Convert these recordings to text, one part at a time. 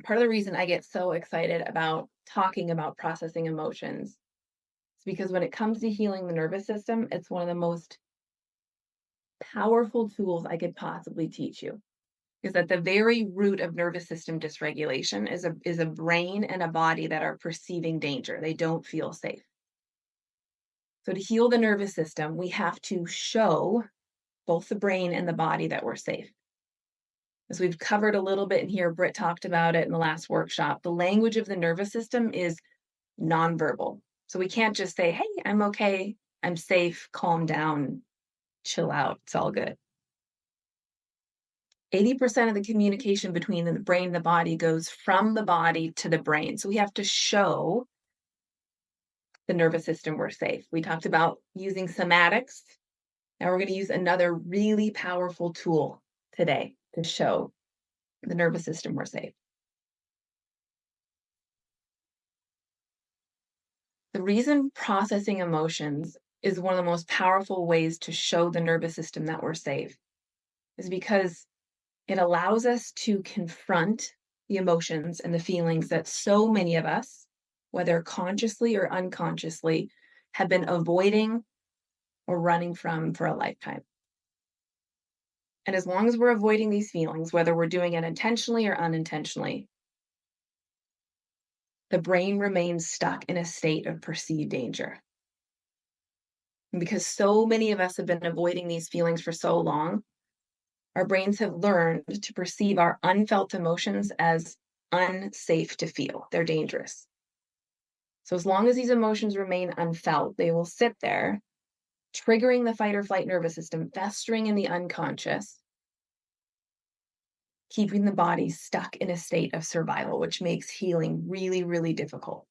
Part of the reason I get so excited about talking about processing emotions is because when it comes to healing the nervous system, it's one of the most powerful tools I could possibly teach you. Because at the very root of nervous system dysregulation is a brain and a body that are perceiving danger. They don't feel safe. So to heal the nervous system, we have to show both the brain and the body that we're safe. As we've covered a little bit in here, Britt talked about it in the last workshop. The language of the nervous system is nonverbal. So we can't just say, hey, I'm okay, I'm safe, calm down, chill out, it's all good. 80% of the communication between the brain and the body goes from the body to the brain. So we have to show the nervous system we're safe. We talked about using somatics. Now we're going to use another really powerful tool today to show the nervous system we're safe. The reason processing emotions is one of the most powerful ways to show the nervous system that we're safe is because it allows us to confront the emotions and the feelings that so many of us, whether consciously or unconsciously, have been avoiding or running from for a lifetime. And as long as we're avoiding these feelings, whether we're doing it intentionally or unintentionally, the brain remains stuck in a state of perceived danger. And because so many of us have been avoiding these feelings for so long, our brains have learned to perceive our unfelt emotions as unsafe to feel. They're dangerous. So, as long as these emotions remain unfelt, they will sit there, triggering the fight or flight nervous system, festering in the unconscious, keeping the body stuck in a state of survival, which makes healing really, really difficult.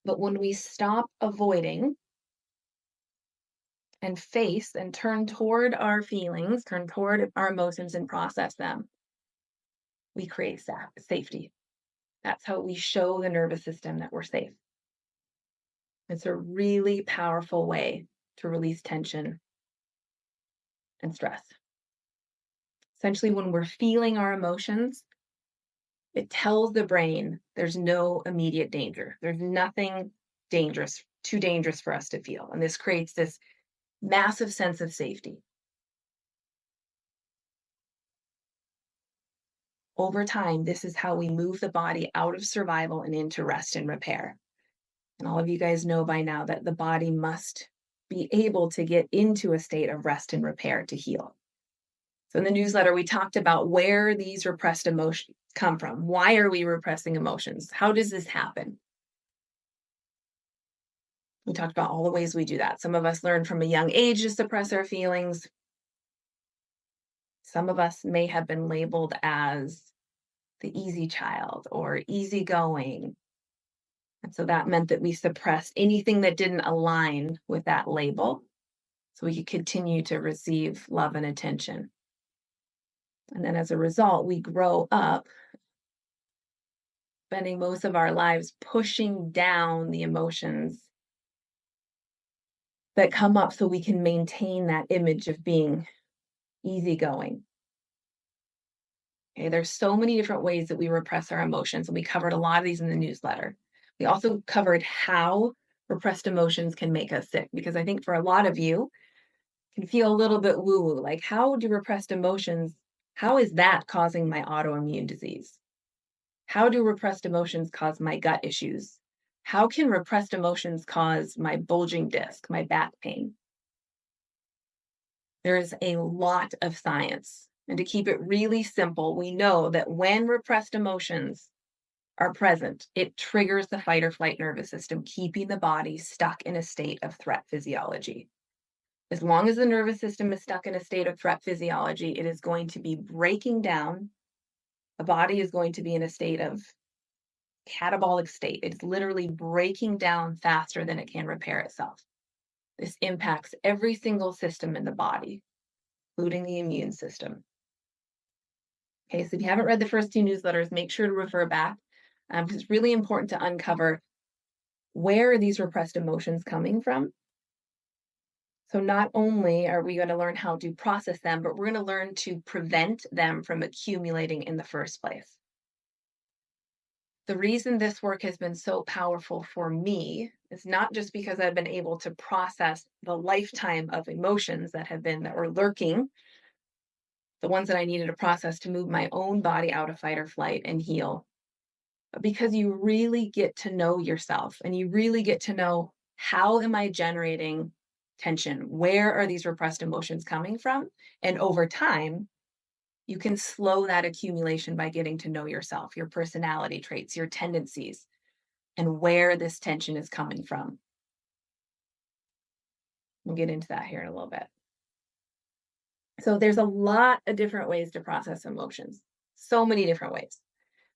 But when we stop avoiding and face and turn toward our feelings, turn toward our emotions and process them, we create safety. That's how we show the nervous system that we're safe. It's a really powerful way to release tension and stress. Essentially, when we're feeling our emotions, it tells the brain there's no immediate danger. There's nothing dangerous, too dangerous for us to feel. And this creates this massive sense of safety. Over time, this is how we move the body out of survival and into rest and repair. And all of you guys know by now that the body must be able to get into a state of rest and repair to heal. So in the newsletter, we talked about where these repressed emotions come from. Why are we repressing emotions? How does this happen? We talked about all the ways we do that. Some of us learn from a young age to suppress our feelings. Some of us may have been labeled as the easy child or easygoing. And so that meant that we suppressed anything that didn't align with that label so we could continue to receive love and attention. And then as a result, we grow up spending most of our lives pushing down the emotions that come up so we can maintain that image of being easygoing. Okay, there's so many different ways that we repress our emotions, and we covered a lot of these in the newsletter. We also covered how repressed emotions can make us sick, because I think for a lot of you, it can feel a little bit woo-woo, like how do repressed emotions, how is that causing my autoimmune disease? How do repressed emotions cause my gut issues? How can repressed emotions cause my bulging disc, my back pain? There is a lot of science. And to keep it really simple, we know that when repressed emotions are present, it triggers the fight or flight nervous system, keeping the body stuck in a state of threat physiology. As long as the nervous system is stuck in a state of threat physiology, it is going to be breaking down. The body is going to be in a state of catabolic state. It's literally breaking down faster than it can repair itself. This impacts every single system in the body, including the immune system. Okay, so if you haven't read the first two newsletters, make sure to refer back because it's really important to uncover where are these repressed emotions coming from. So not only are we going to learn how to process them, but we're going to learn to prevent them from accumulating in the first place. The reason this work has been so powerful for me is not just because I've been able to process the lifetime of emotions that were lurking, the ones that I needed to process to move my own body out of fight or flight and heal, but because you really get to know yourself and you really get to know, how am I generating tension? Where are these repressed emotions coming from? And over time, you can slow that accumulation by getting to know yourself, your personality traits, your tendencies, and where this tension is coming from. We'll get into that here in a little bit. So there's a lot of different ways to process emotions. So many different ways.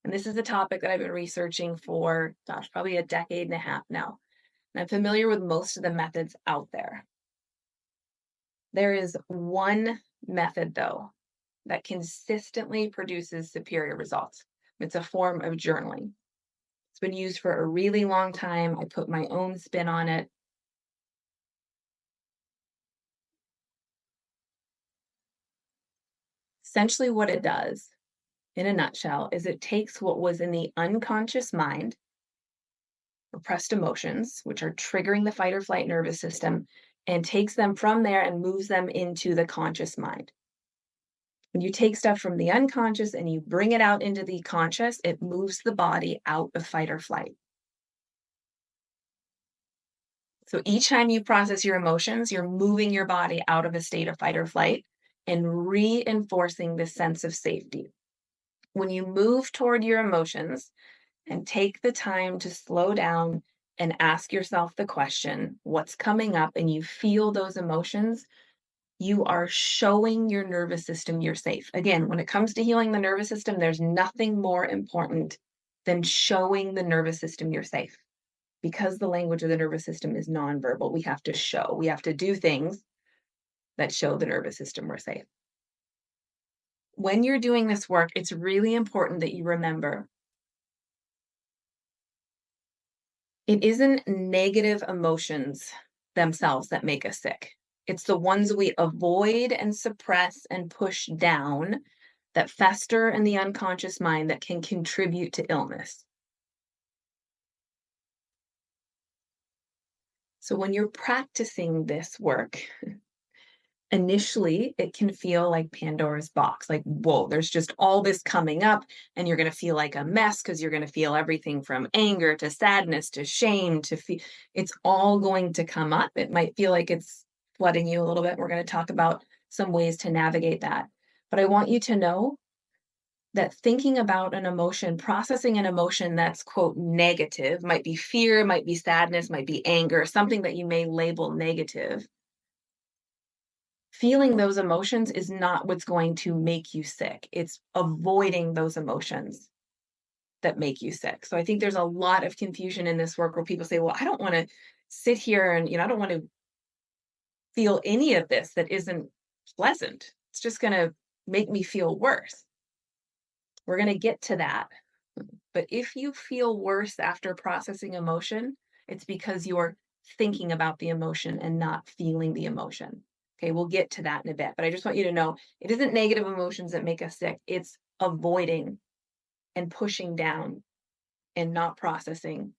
And this is a topic that I've been researching for, gosh, probably a decade and a half now. And I'm familiar with most of the methods out there. There is one method, though, that consistently produces superior results. It's a form of journaling. It's been used for a really long time. I put my own spin on it. Essentially, what it does, in a nutshell, is it takes what was in the unconscious mind, repressed emotions, which are triggering the fight or flight nervous system, and takes them from there and moves them into the conscious mind. When you take stuff from the unconscious and you bring it out into the conscious, it moves the body out of fight or flight. So each time you process your emotions, you're moving your body out of a state of fight or flight and reinforcing this sense of safety. When you move toward your emotions and take the time to slow down and ask yourself the question, what's coming up, and you feel those emotions, you are showing your nervous system you're safe. Again, when it comes to healing the nervous system, there's nothing more important than showing the nervous system you're safe. Because the language of the nervous system is nonverbal, we have to show, we have to do things that show the nervous system we're safe. When you're doing this work, it's really important that you remember it isn't negative emotions themselves that make us sick. It's the ones we avoid and suppress and push down that fester in the unconscious mind that can contribute to illness. So when you're practicing this work, initially it can feel like Pandora's box, like, whoa, there's just all this coming up, and you're going to feel like a mess because you're going to feel everything from anger to sadness to shame to it's all going to come up. It might feel like it's flooding you a little bit. We're going to talk about some ways to navigate that. But I want you to know that thinking about an emotion, processing an emotion that's, quote, negative, might be fear, might be sadness, might be anger, something that you may label negative. Feeling those emotions is not what's going to make you sick. It's avoiding those emotions that make you sick. So I think there's a lot of confusion in this work where people say, well, I don't want to sit here and, I don't want to feel any of this that isn't pleasant. It's just going to make me feel worse. We're going to get to that. But if you feel worse after processing emotion, it's because you're thinking about the emotion and not feeling the emotion. Okay, we'll get to that in a bit. But I just want you to know it isn't negative emotions that make us sick. It's avoiding and pushing down and not processing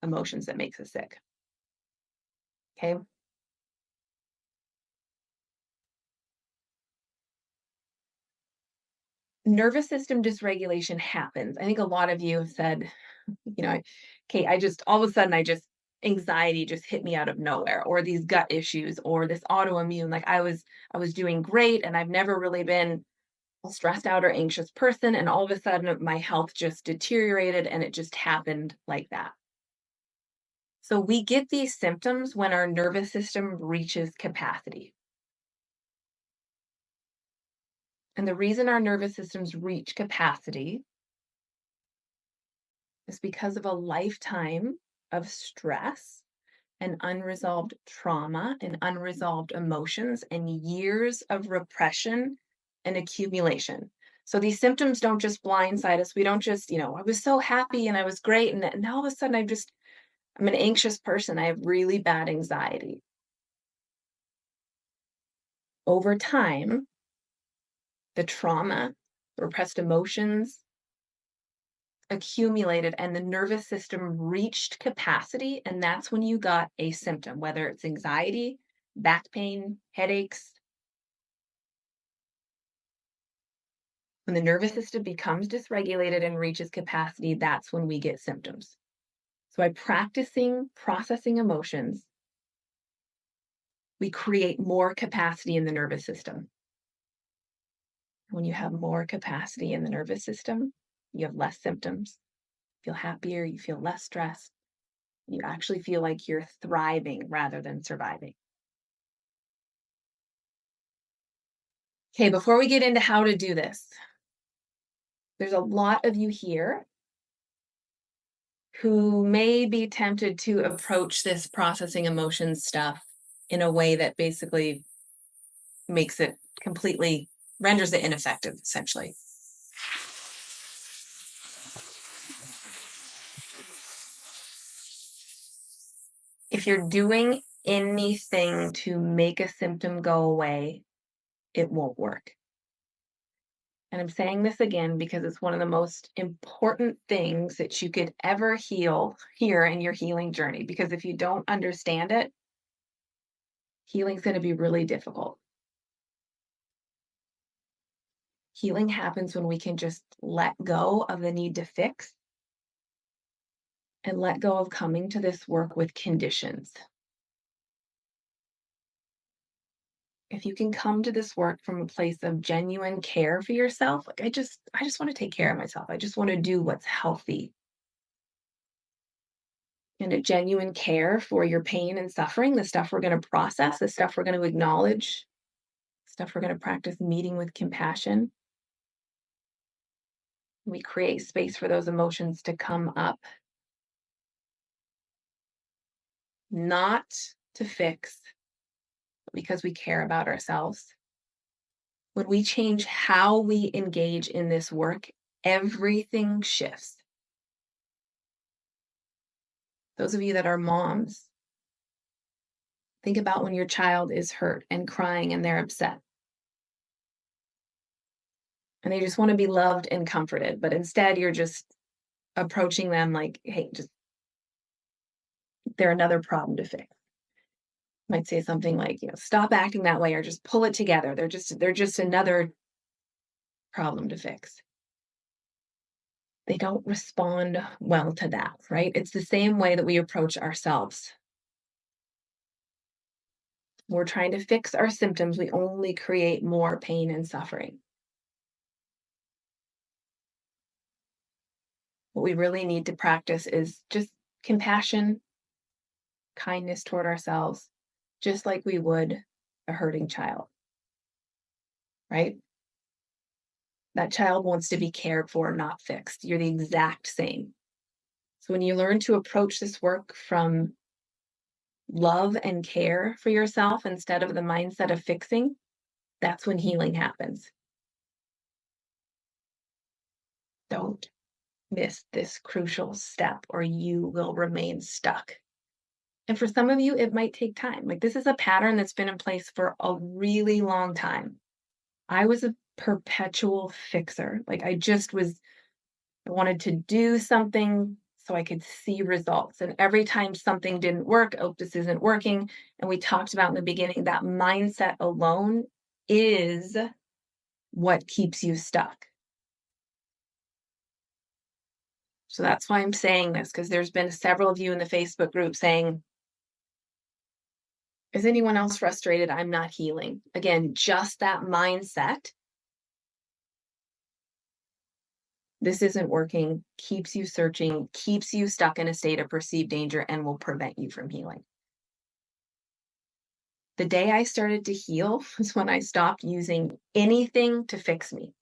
emotions that makes us sick. Okay. Nervous system dysregulation happens. I think a lot of you have said, Kate, I just all of a sudden anxiety just hit me out of nowhere, or these gut issues, or this autoimmune. Like I was doing great and I've never really been a stressed out or anxious person. And all of a sudden my health just deteriorated and it just happened like that. So we get these symptoms when our nervous system reaches capacity. And the reason our nervous systems reach capacity is because of a lifetime of stress and unresolved trauma and unresolved emotions and years of repression and accumulation. So these symptoms don't just blindside us. We don't just, I was so happy and I was great. And now all of a sudden I'm an anxious person. I have really bad anxiety. Over time, the trauma, the repressed emotions, accumulated and the nervous system reached capacity, and that's when you got a symptom, whether it's anxiety, back pain, headaches. When the nervous system becomes dysregulated and reaches capacity, that's when we get symptoms. So by practicing processing emotions, we create more capacity in the nervous system. When you have more capacity in the nervous system, you have less symptoms, feel happier, you feel less stressed, you actually feel like you're thriving rather than surviving. Okay, before we get into how to do this, there's a lot of you here who may be tempted to approach this processing emotions stuff in a way that basically makes it completely renders it ineffective, essentially. If you're doing anything to make a symptom go away, it won't work. And I'm saying this again because it's one of the most important things that you could ever here in your healing journey. Because if you don't understand it, healing's going to be really difficult. Healing happens when we can just let go of the need to fix and let go of coming to this work with conditions. If you can come to this work from a place of genuine care for yourself, like I just want to take care of myself. I just want to do what's healthy. And a genuine care for your pain and suffering, the stuff we're going to process, the stuff we're going to acknowledge, stuff we're going to practice meeting with compassion. We create space for those emotions to come up, not to fix, but because we care about ourselves. When we change how we engage in this work, everything shifts. Those of you that are moms, think about when your child is hurt and crying and they're upset. And they just want to be loved and comforted, but instead you're just approaching them like, hey, just they're another problem to fix. Might say something like, stop acting that way or just pull it together. They're just another problem to fix. They don't respond well to that, right? It's the same way that we approach ourselves. We're trying to fix our symptoms, we only create more pain and suffering. What we really need to practice is just compassion, kindness toward ourselves, just like we would a hurting child, right? That child wants to be cared for, not fixed. You're the exact same. So when you learn to approach this work from love and care for yourself instead of the mindset of fixing, that's when healing happens. Don't miss this crucial step or you will remain stuck. And for some of you, it might take time. Like this is a pattern that's been in place for a really long time. I was a perpetual fixer. Like I wanted to do something so I could see results. And every time something didn't work, oh, this isn't working. And we talked about in the beginning that mindset alone is what keeps you stuck. So that's why I'm saying this, because there's been several of you in the Facebook group saying, is anyone else frustrated? I'm not healing. Again, just that mindset. This isn't working, keeps you searching, keeps you stuck in a state of perceived danger, and will prevent you from healing. The day I started to heal was when I stopped using anything to fix me.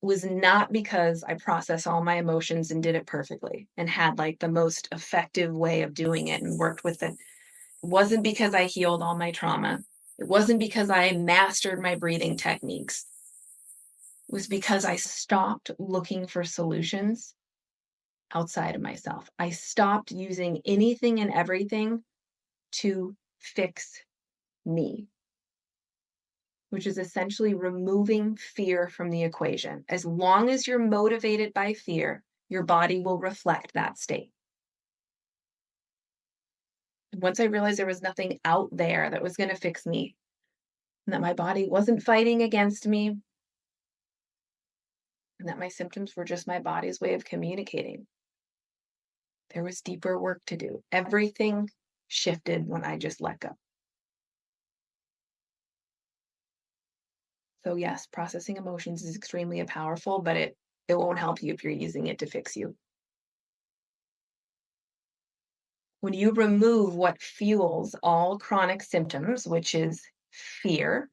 It was not because I processed all my emotions and did it perfectly and had like the most effective way of doing it and worked with it. It wasn't because I healed all my trauma. It wasn't because I mastered my breathing techniques. It was because I stopped looking for solutions outside of myself. I stopped using anything and everything to fix me, which is essentially removing fear from the equation. As long as you're motivated by fear, your body will reflect that state. And once I realized there was nothing out there that was going to fix me, and that my body wasn't fighting against me, and that my symptoms were just my body's way of communicating, there was deeper work to do. Everything shifted when I just let go. So yes, processing emotions is extremely powerful, but it won't help you if you're using it to fix you. When you remove what fuels all chronic symptoms, which is fear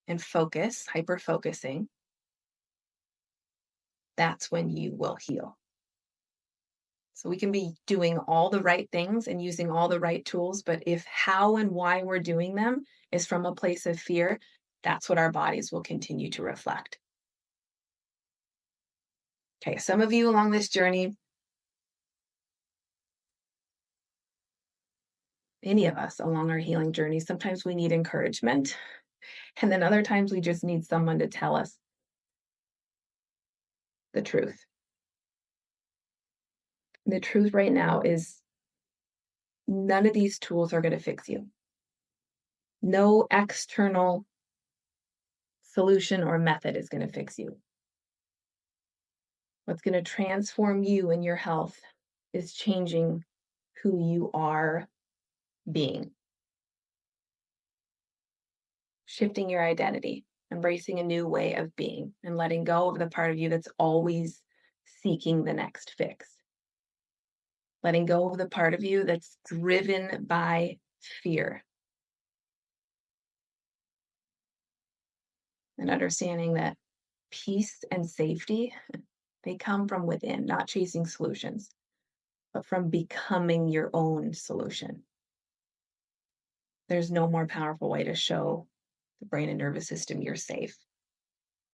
and focus, hyper focusing, that's when you will heal. So we can be doing all the right things and using all the right tools, but if how and why we're doing them is from a place of fear, that's what our bodies will continue to reflect. Okay, some of you along this journey, any of us along our healing journey, sometimes we need encouragement. And then other times we just need someone to tell us the truth. The truth right now is none of these tools are going to fix you. No external solution or method is going to fix you. What's going to transform you and your health is changing who you are being, shifting your identity, embracing a new way of being, and letting go of the part of you that's always seeking the next fix. Letting go of the part of you that's driven by fear, and understanding that peace and safety, they come from within, not chasing solutions, but from becoming your own solution. There's no more powerful way to show the brain and nervous system you're safe